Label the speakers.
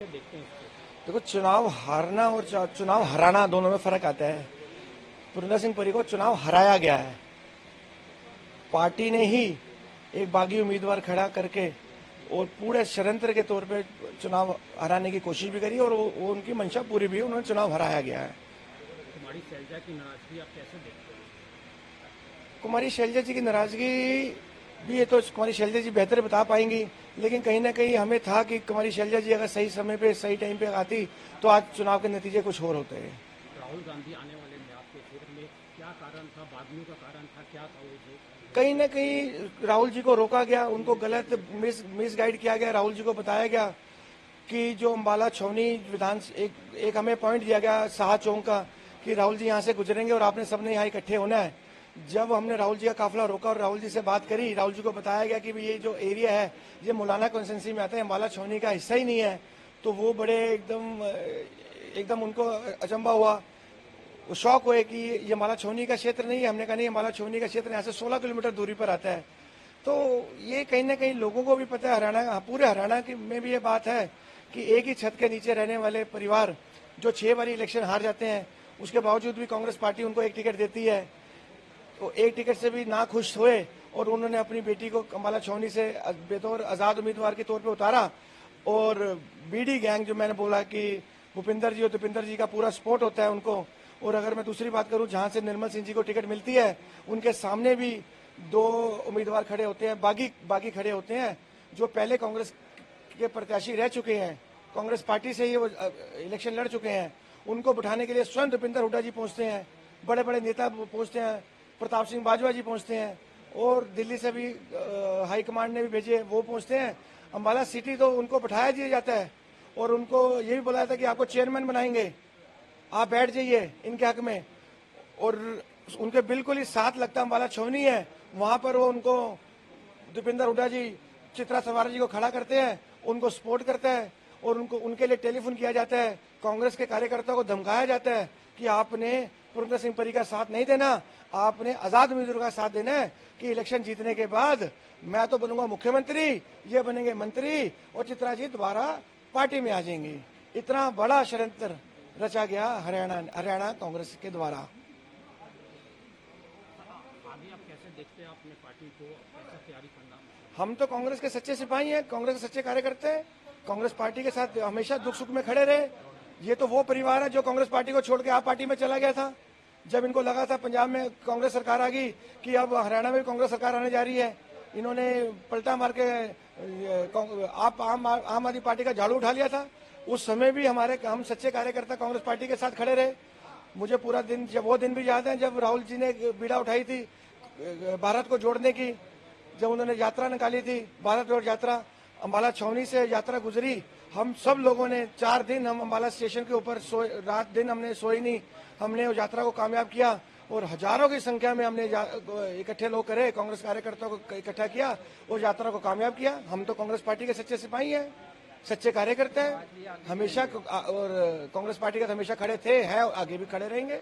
Speaker 1: देखते हैं इसको।
Speaker 2: देखो, चुनाव हारना और चुनाव हराना दोनों में फर्क आता है। पुरिंदर सिंह परी को चुनाव हराया गया है। पार्टी ने ही एक बागी उम्मीदवार खड़ा करके और पूरे षड्यंत्र के तौर पे चुनाव हराने की कोशिश भी करी और वो उनकी मंशा पूरी भी है। उन्होंने चुनाव हराया गया है।
Speaker 1: कुमारी शैलजा की नाराजगी आप कैसे देखते हैं?
Speaker 2: कुमारी शैलजा जी की नाराजगी भी, ये तो कुमारी शैलजा जी बेहतर बता पाएंगी, लेकिन कहीं ना कहीं हमें था कि कुमारी शैलजा जी अगर सही समय पे सही टाइम पे आती तो आज चुनाव के नतीजे कुछ और होते हैं।
Speaker 1: राहुल गांधी आने वाले हैं आपके क्षेत्र में, क्या कारण था? बादलों का कारण था, क्या था वो जो
Speaker 2: कहीं ना कहीं राहुल जी को रोका गया, उनको गलत मिस गाइड किया गया। राहुल जी को बताया गया कि जो अम्बाला छावनी एक हमें पॉइंट दिया गया साहा चौक का कि राहुल जी यहाँ से गुजरेंगे और आपने सबने यहाँ इकट्ठे होना है। जब हमने राहुल जी का काफिला रोका और राहुल जी से बात करी, राहुल जी को बताया गया कि ये जो एरिया है ये मौलाना कॉन्स्टिट्यूंसी में आता है, अम्बाला छावनी का हिस्सा ही नहीं है। तो वो बड़े एकदम उनको अचंभा हुआ, वो शौक हुए कि ये अम्बाला छावनी का क्षेत्र नहीं है। हमने कहा नहीं, अम्बाला छावनी का क्षेत्र यहाँ से 16 किलोमीटर दूरी पर आता है। तो ये कहीं ना कहीं लोगों को भी पता है, हरियाणा, पूरे हरियाणा में भी ये बात है कि एक ही छत के नीचे रहने वाले परिवार जो 6 बारी इलेक्शन हार जाते हैं, उसके बावजूद भी कांग्रेस पार्टी उनको एक टिकट देती है। तो एक टिकट से भी ना खुश हुए और उन्होंने अपनी बेटी को अम्बाला छावनी से बेतौर आजाद उम्मीदवार के तौर पर उतारा। और बीडी गैंग, जो मैंने बोला कि भूपिंदर जी और दीपिंदर जी का पूरा सपोर्ट होता है उनको। और अगर मैं दूसरी बात करूं, जहां से निर्मल सिंह जी को टिकट मिलती है, उनके सामने भी 2 उम्मीदवार खड़े होते हैं, बागी खड़े होते हैं, जो पहले कांग्रेस के प्रत्याशी रह चुके हैं, कांग्रेस पार्टी से ही वो इलेक्शन लड़ चुके हैं। उनको बिठाने के लिए स्वयं दीपिंदर हुड्डा जी पहुंचते हैं, बड़े बड़े नेता पहुंचते हैं, प्रताप सिंह बाजवा जी पहुंचते हैं, और दिल्ली से भी हाईकमांड ने भी भेजे, वो पहुंचते हैं। अम्बाला सिटी तो उनको बिठाया दिया जाता है और उनको ये भी बोला जाता है कि आपको चेयरमैन बनाएंगे, आप बैठ जाइए इनके हक में। और उनके बिल्कुल ही साथ लगता अम्बाला छावनी है, वहां पर वो उनको दीपिंदर हुड्डा जी, चित्रा सवारा जी को खड़ा करते हैं, उनको सपोर्ट करता है और उनके लिए टेलीफोन किया जाता है। कांग्रेस के कार्यकर्ताओं को धमकाया जाता है कि आपने पुरिंदर सिंह परी का साथ नहीं देना, आपने आजाद उम्मीदवार का साथ देना है कि इलेक्शन जीतने के बाद मैं तो बनूंगा मुख्यमंत्री, ये बनेंगे मंत्री और चित्रा जी दोबारा पार्टी में आ जाएंगी। इतना बड़ा षड्यंत्र रचा गया हरियाणा कांग्रेस के द्वारा।
Speaker 1: आगे आप कैसे देखते हैं अपने पार्टी को, कैसे तैयारी करना?
Speaker 2: हम तो कांग्रेस के सच्चे सिपाही हैं, कांग्रेस के सच्चे कार्यकर्ता हैं, कांग्रेस पार्टी के साथ हमेशा दुख सुख में खड़े रहे। ये तो वो परिवार है जो कांग्रेस पार्टी को छोड़ के आप पार्टी में चला गया था। जब इनको लगा था पंजाब में कांग्रेस सरकार आ गई कि अब हरियाणा में कांग्रेस सरकार आने जा रही है, इन्होंने पलटा मार के आप आम आदमी पार्टी का झाड़ू उठा लिया था। उस समय भी हम सच्चे कार्यकर्ता कांग्रेस पार्टी के साथ खड़े रहे। मुझे पूरा दिन, जब वो दिन भी याद है जब राहुल जी ने बीड़ा उठाई थी भारत को जोड़ने की, जब उन्होंने यात्रा निकाली थी, भारत जोड़ यात्रा, अम्बाला छावनी से यात्रा गुजरी। हम सब लोगों ने 4 दिन हम अम्बाला स्टेशन के ऊपर रात दिन हमने सोई नहीं, हमने उस यात्रा को कामयाब किया और हजारों की संख्या में हमने इकट्ठे लोग करे, कांग्रेस कार्यकर्ताओं को इकट्ठा किया और यात्रा को कामयाब किया। हम तो कांग्रेस पार्टी के सच्चे सिपाही हैं, सच्चे कार्यकर्ता हैं हमेशा, और कांग्रेस पार्टी के हमेशा खड़े थे, हैं और आगे भी खड़े रहेंगे।